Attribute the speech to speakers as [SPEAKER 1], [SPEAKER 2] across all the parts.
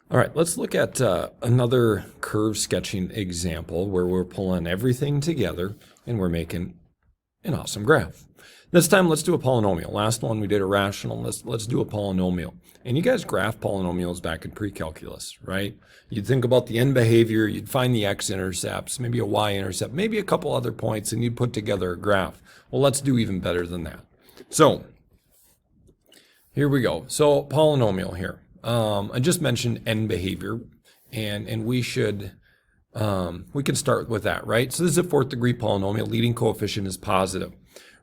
[SPEAKER 1] All right, let's look at another curve sketching example where we're pulling everything together and we're making an awesome graph. This time, let's do a polynomial. Last one, we did a rational. Let's do a polynomial. And you guys graph polynomials back in pre-calculus, right? You'd think about the end behavior, you'd find the x-intercepts, maybe a y-intercept, maybe a couple other points, and you'd put together a graph. Well, let's do even better than that. So, here we go. So, polynomial here. I just mentioned end behavior, and we should, we can start with that, right? So this is a fourth degree polynomial. Leading coefficient is positive.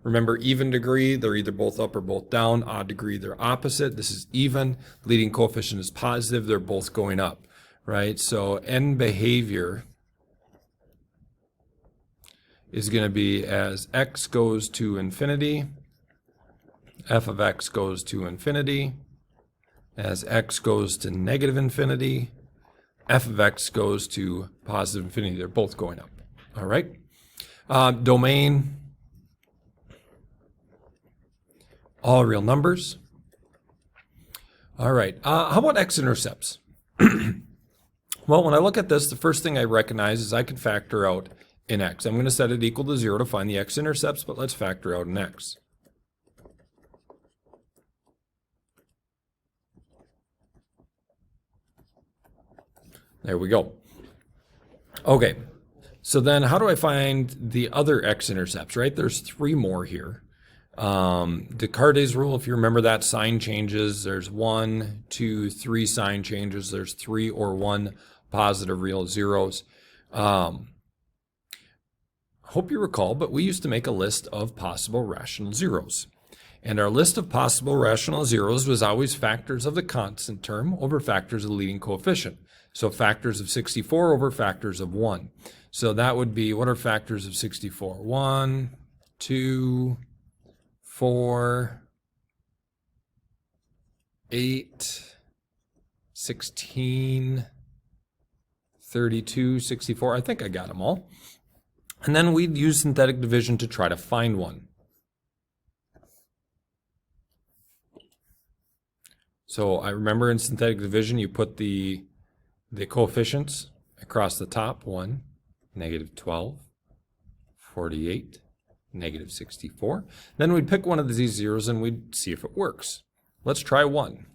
[SPEAKER 1] Remember, even degree, they're either both up or both down. Odd degree, they're opposite. This is even. Leading coefficient is positive. They're both going up, right? So end behavior is going to be as x goes to infinity, f of x goes to infinity. As x goes to negative infinity, f of x goes to positive infinity. They're both going up. All right. Domain, all real numbers. All right. How about x-intercepts? Well, when I look at this, the first thing I recognize is I can factor out an x. I'm going to set it equal to 0 to find the x-intercepts, but let's factor out an x. There we go. Okay, so then how do I find the other x-intercepts, right? There's 3 more here. Descartes' rule, if you remember that, sign changes. There's 1, 2, 3 sign changes. There's 3 or 1 positive real zeros. Hope you recall, but we used to make a list of possible rational zeros. And our list of possible rational zeros was always factors of the constant term over factors of the leading coefficient. So factors of 64 over factors of 1. So that would be, what are factors of 64? 1, 2, 4, 8, 16, 32, 64. I think I got them all. And then we'd use synthetic division to try to find one. So I remember in synthetic division, you put the coefficients across the top, 1, negative 12, 48, negative 64. Then we'd pick one of these zeros and we'd see if it works. Let's try 1.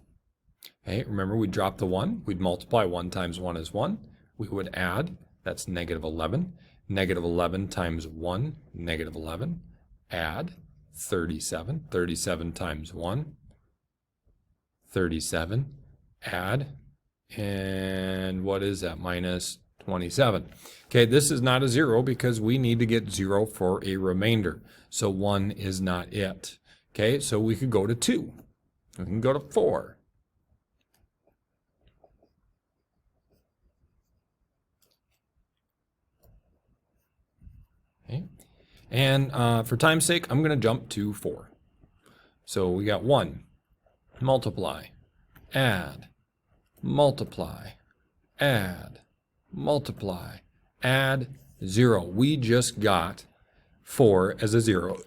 [SPEAKER 1] Okay, remember we dropped the 1. We'd multiply 1 times 1 is 1. We would add, that's negative 11. Negative 11 times 1, negative 11. Add, 37. 37 times 1, 37. Add, and what is that? Minus 27. Okay, this is not a 0 because we need to get 0 for a remainder. So 1 is not it. Okay, so we could go to 2. We can go to 4. Okay, and for time's sake, I'm going to jump to 4. So we got 1, multiply, add, multiply, add, multiply, add, 0. We just got 4 as a 0.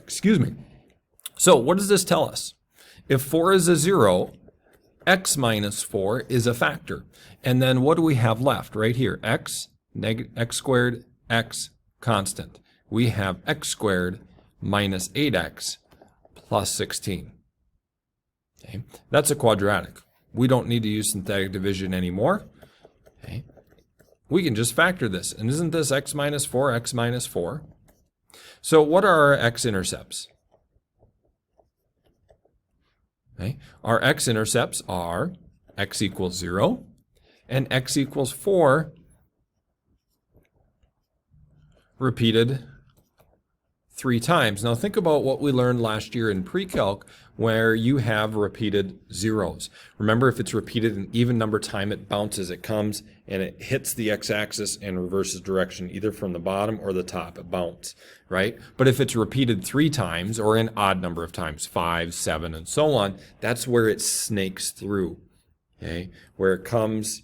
[SPEAKER 1] Excuse me. So what does this tell us? If 4 is a 0, x minus 4 is a factor. And then what do we have left right here? X squared, x constant. We have x squared minus 8x plus 16. Okay, that's a quadratic. We don't need to use synthetic division anymore. Okay, we can just factor this. And isn't this x minus 4, x minus 4? So what are our x-intercepts? Okay, our x-intercepts are x equals 0 and x equals 4 repeated 3 times. Now think about what we learned last year in pre-calc where you have repeated zeros. Remember, if it's repeated an even number time, it bounces, it comes and it hits the x-axis and reverses direction either from the bottom or the top. It bounces, right? But if it's repeated 3 times or an odd number of times, 5, 7, and so on, that's where it snakes through, okay? Where it comes,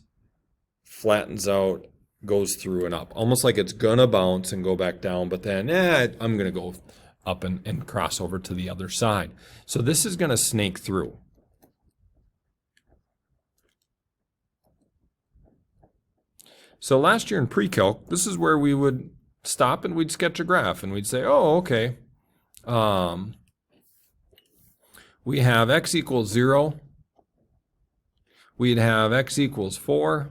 [SPEAKER 1] flattens out, goes through and up, almost like it's gonna bounce and go back down, but then I'm gonna go up and cross over to the other side. So this is gonna snake through. So last year in pre-calc, this is where we would stop and we'd sketch a graph and we'd say, oh, okay, we have x equals 0. We'd have x equals 4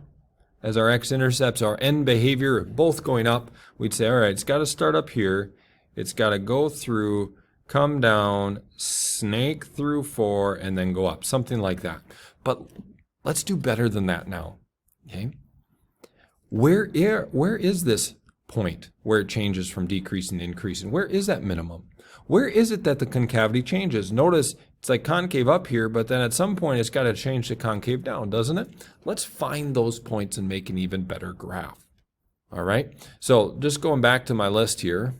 [SPEAKER 1] as our x-intercepts, our end behavior, both going up. We'd say, all right, it's got to start up here. It's got to go through, come down, snake through 4, and then go up, something like that. But let's do better than that now, okay? Where is this point where it changes from decreasing to increasing? Where is that minimum? Where is it that the concavity changes? Notice it's like concave up here, but then at some point it's got to change to concave down, doesn't it? Let's find those points and make an even better graph. All right, so just going back to my list here.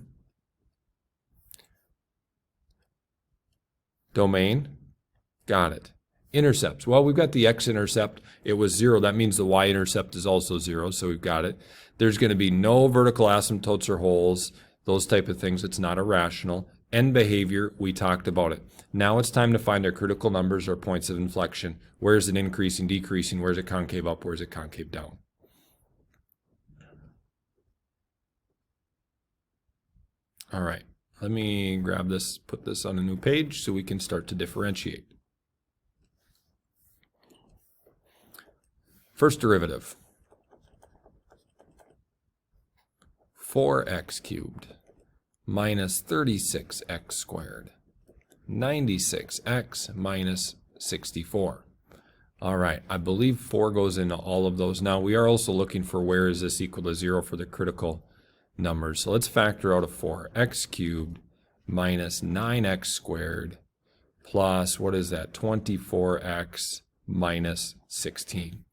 [SPEAKER 1] Domain, got it. Intercepts, well, we've got the x-intercept. It was 0. That means the y-intercept is also 0, so we've got it. There's going to be no vertical asymptotes or holes, those type of things. It's not irrational. End behavior, we talked about it. Now it's time to find our critical numbers or points of inflection. Where is it increasing, decreasing? Where is it concave up? Where is it concave down? All right, let me grab this, put this on a new page so we can start to differentiate. First derivative, 4x cubed minus 36x squared, 96x minus 64. All right, I believe 4 goes into all of those. Now, we are also looking for where is this equal to 0 for the critical numbers. So let's factor out a 4. X cubed minus 9x squared plus, what is that, 24x minus 16.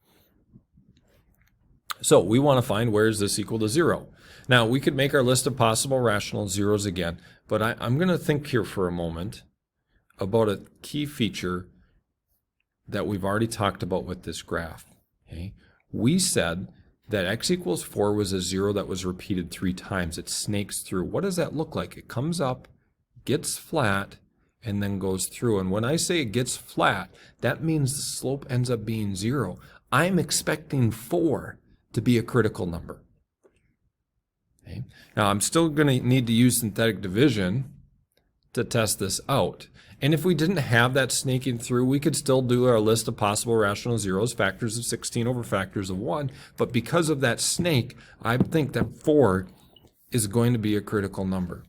[SPEAKER 1] So we want to find where is this equal to 0. Now, we could make our list of possible rational zeros again, but I'm going to think here for a moment about a key feature that we've already talked about with this graph. Okay? We said that x equals 4 was a 0 that was repeated 3 times. It snakes through. What does that look like? It comes up, gets flat, and then goes through. And when I say it gets flat, that means the slope ends up being 0. I'm expecting 4 to be a critical number. Okay. Now, I'm still going to need to use synthetic division to test this out. And if we didn't have that snaking through, we could still do our list of possible rational zeros, factors of 16 over factors of 1. But because of that snake, I think that 4 is going to be a critical number.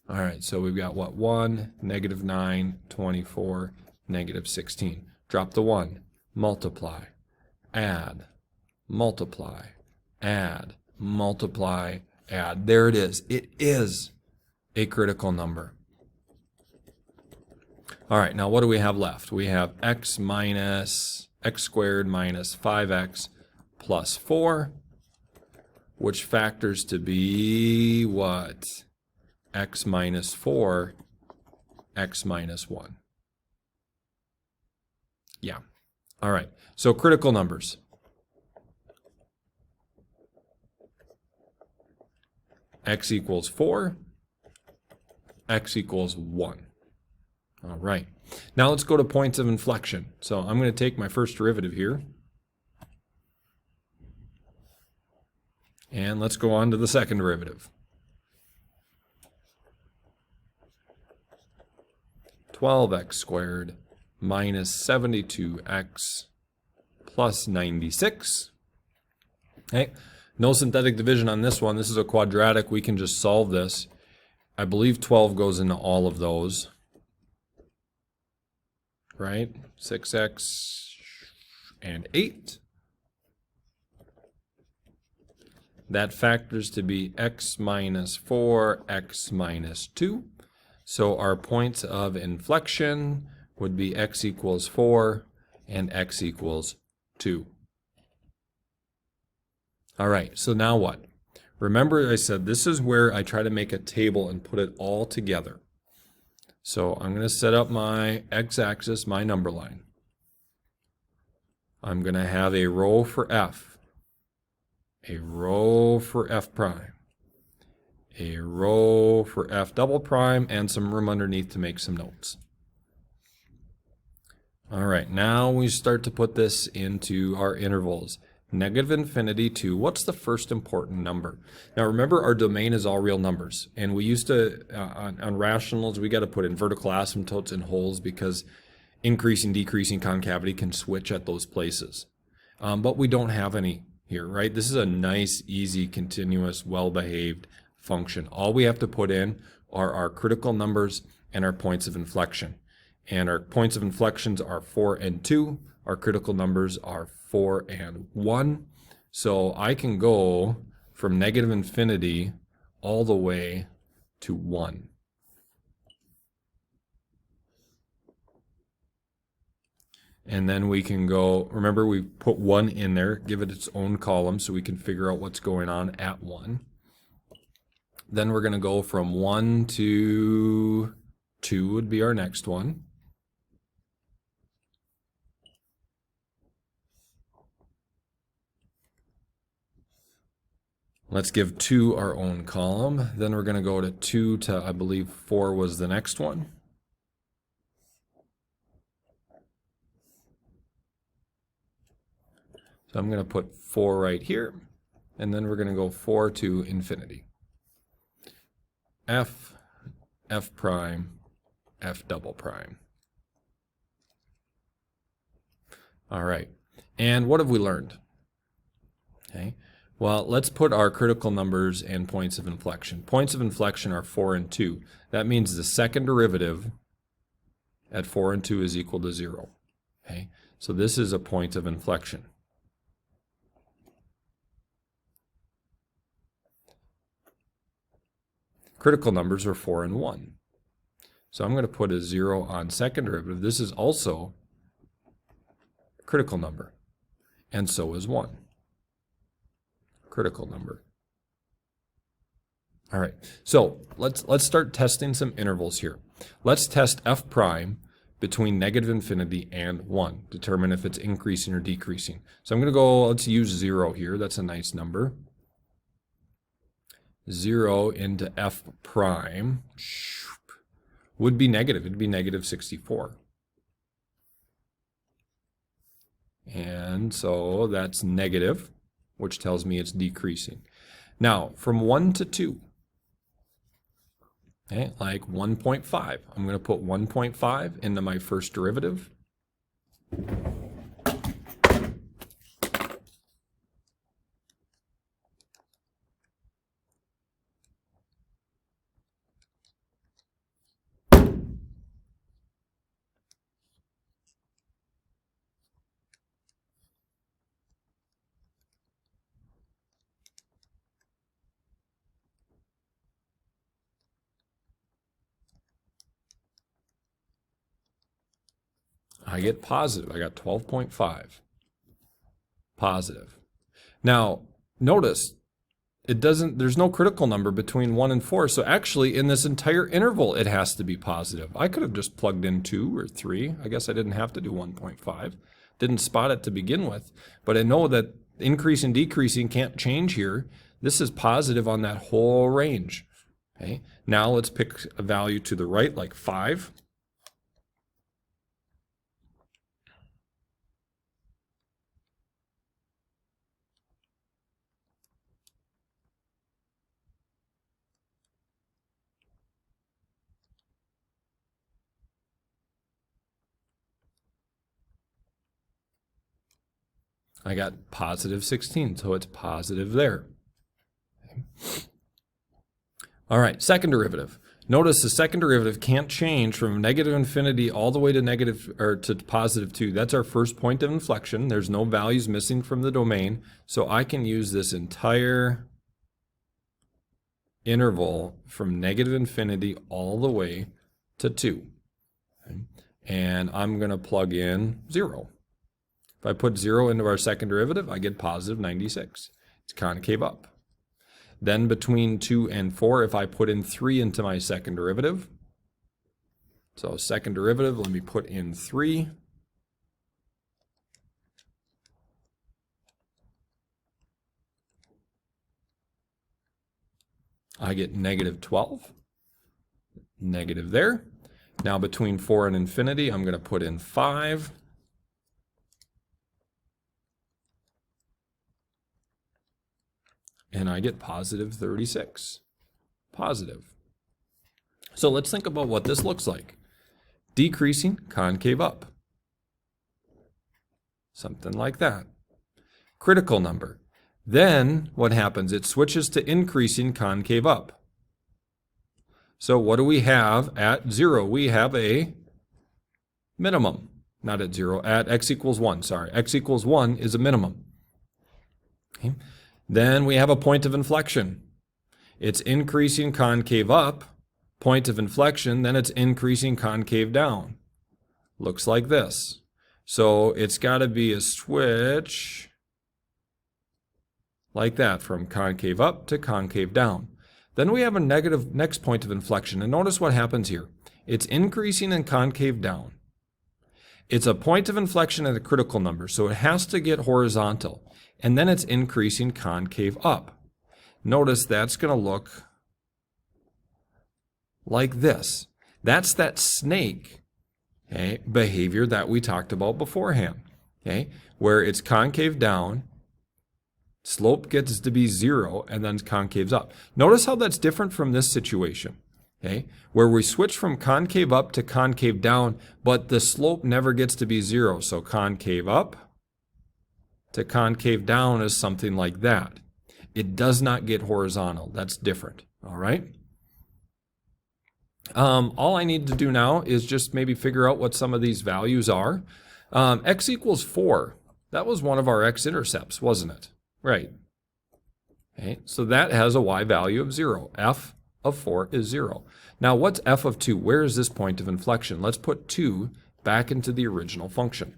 [SPEAKER 1] All right, so we've got what? 1, negative 9, 24, negative 16. Drop the 1, multiply, add, multiply, add, multiply, add. There it is. It is a critical number. All right, now what do we have left? We have x minus x squared minus 5x plus 4, which factors to be what? X minus 4, x minus 1. Yeah. All right, so critical numbers. X equals 4, x equals 1. All right, now let's go to points of inflection. So I'm going to take my first derivative here. And let's go on to the second derivative. 12x squared minus 72x plus 96. Okay, no synthetic division on this one. This is a quadratic. We can just solve this. I believe 12 goes into all of those. Right? 6x and 8. That factors to be x minus 4, x minus 2. So our points of inflection would be x equals 4 and x equals 2. All right, so now what? Remember I said this is where I try to make a table and put it all together. So I'm going to set up my x-axis, my number line. I'm going to have a row for f, a row for f prime, a row for f double prime, and some room underneath to make some notes. All right, now we start to put this into our intervals. negative infinity to, what's the first important number? Now remember, our domain is all real numbers, and we used to, on rationals, we got to put in vertical asymptotes and holes because increasing, decreasing concavity can switch at those places. But we don't have any here, right? This is a nice, easy, continuous, well-behaved function. All we have to put in are our critical numbers and our points of inflection. And our points of inflections are 4 and 2. Our critical numbers are 4 and 1. So I can go from negative infinity all the way to 1. And then we can go, remember we put 1 in there, give it its own column so we can figure out what's going on at 1. Then we're going to go from 1 to 2 would be our next one. Let's give 2 our own column. Then we're going to go to 2 to, I believe, 4 was the next one. So I'm going to put 4 right here. And then we're going to go 4 to infinity. F, F prime, F double prime. All right. And what have we learned? Okay. Well, let's put our critical numbers and points of inflection. Points of inflection are 4 and 2. That means the second derivative at 4 and 2 is equal to 0. Okay? So this is a point of inflection. Critical numbers are 4 and 1. So I'm going to put a 0 on second derivative. This is also a critical number. And so is 1. Critical number. All right, so let's start testing some intervals here. Let's test f prime between negative infinity and 1. Determine if it's increasing or decreasing. So I'm going to go, let's use 0 here. That's a nice number. 0 into f prime would be negative. It'd be negative 64. And so that's negative, which tells me it's decreasing. Now, from 1 to 2, okay, like 1.5, I'm going to put 1.5 into my first derivative. I get positive. I got 12.5. Positive. Now, notice there's no critical number between 1 and 4. So actually, in this entire interval, it has to be positive. I could have just plugged in 2 or 3. I guess I didn't have to do 1.5. Didn't spot it to begin with. But I know that increasing, decreasing can't change here. This is positive on that whole range. Okay. Now let's pick a value to the right, like 5. I got positive 16, so it's positive there. Okay. All right, second derivative. Notice the second derivative can't change from negative infinity all the way to negative or to positive 2. That's our first point of inflection. There's no values missing from the domain, so I can use this entire interval from negative infinity all the way to 2. Okay. And I'm going to plug in 0. If I put 0 into our second derivative, I get positive 96. It's concave up. Then between 2 and 4, if I put in 3 into my second derivative, so second derivative, let me put in 3. I get negative 12. Negative there. Now between 4 and infinity, I'm going to put in 5. and I get positive 36. Positive. So let's think about what this looks like. Decreasing, concave up. Something like that. Critical number. Then what happens? It switches to increasing, concave up. So what do we have at 0? We have a minimum. Not at 0, at x equals 1, sorry. X equals 1 is a minimum. Okay. Then we have a point of inflection. It's increasing, concave up, point of inflection, then it's increasing, concave down. Looks like this. So it's got to be a switch like that, from concave up to concave down. Then we have a negative next point of inflection, and notice what happens here. It's increasing and concave down. It's a point of inflection at a critical number, so it has to get horizontal, and then it's increasing, concave up. Notice that's going to look like this. That's that snake, okay, behavior that we talked about beforehand, okay, where it's concave down, slope gets to be 0, and then concaves up. Notice how that's different from this situation, okay, where we switch from concave up to concave down, but the slope never gets to be 0. So concave up to concave down is something like that. It does not get horizontal. That's different, all right? All I need to do now is just maybe figure out what some of these values are. X equals 4. That was one of our x-intercepts, wasn't it? Right. Okay, so that has a y value of 0. F of 4 is 0. Now what's f of 2? Where is this point of inflection? Let's put 2 back into the original function.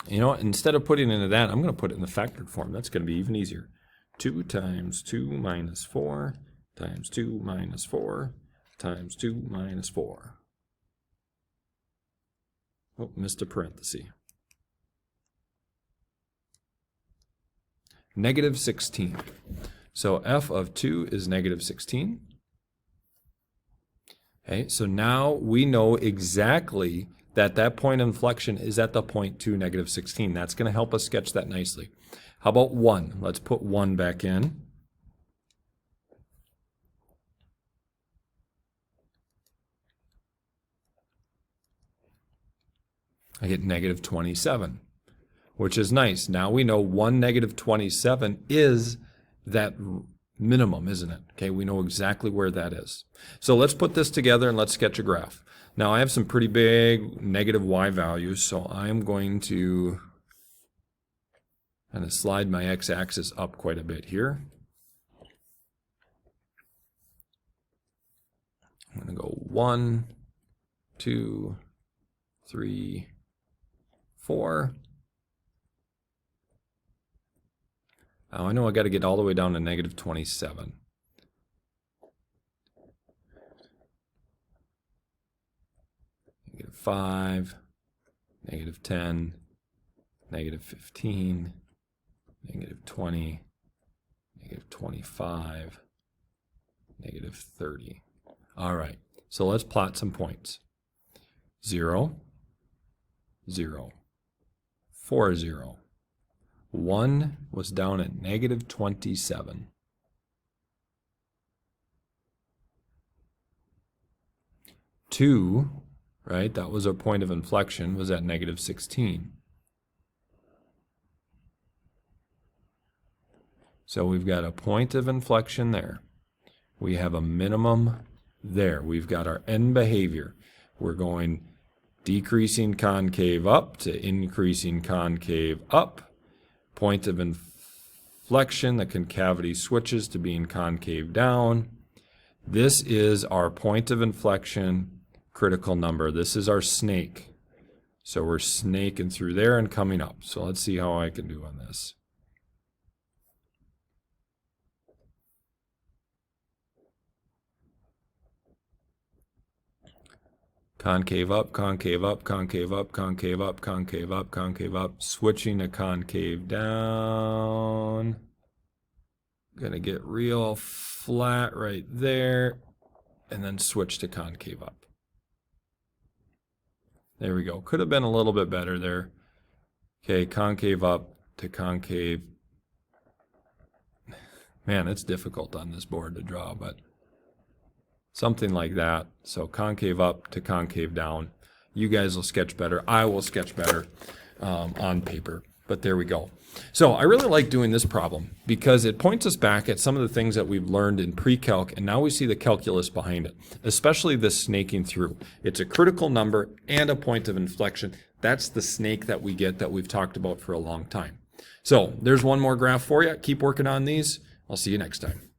[SPEAKER 1] You know what? Instead of putting it into that, I'm going to put it in the factored form. That's going to be even easier. 2 times 2 minus 4 times 2 minus 4 times 2 minus 4. Oh, missed a parenthesis. Negative 16. So f of 2 is negative 16. Okay, so now we know exactly that that point of inflection is at the point 2, negative 16. That's going to help us sketch that nicely. How about 1? Let's put 1 back in. I get negative 27, which is nice. Now we know 1, negative 27 is that minimum, isn't it? Okay, we know exactly where that is. So let's put this together and let's sketch a graph. Now I have some pretty big negative y values, so I'm going to kind of slide my x-axis up quite a bit here. I'm going to go 1, 2, 3, 4. Now I know I got to get all the way down to negative 27. Negative 5, negative 10, negative 15, negative 20, negative 25, negative 30. All right, so let's plot some points. 0, 0, 4, 0. 1 was down at negative 27. 2, right, that was our point of inflection, was at negative 16. So we've got a point of inflection there. We have a minimum there. We've got our end behavior. We're going decreasing concave up to increasing concave up. Point of inflection, the concavity switches to being concave down. This is our point of inflection critical number. This is our snake. So we're snaking through there and coming up. So let's see how I can do on this. Concave up, concave up, concave up, concave up, concave up, concave up, switching to concave down. Gonna get real flat right there, and then switch to concave up. There we go. Could have been a little bit better there. Okay, concave up to concave Man, it's difficult on this board to draw, but something like that. So concave up to concave down. You guys will sketch better. I will sketch better on paper. But there we go. So I really like doing this problem because it points us back at some of the things that we've learned in pre-calc, and now we see the calculus behind it, especially the snaking through. It's a critical number and a point of inflection. That's the snake that we get that we've talked about for a long time. So there's one more graph for you. Keep working on these. I'll see you next time.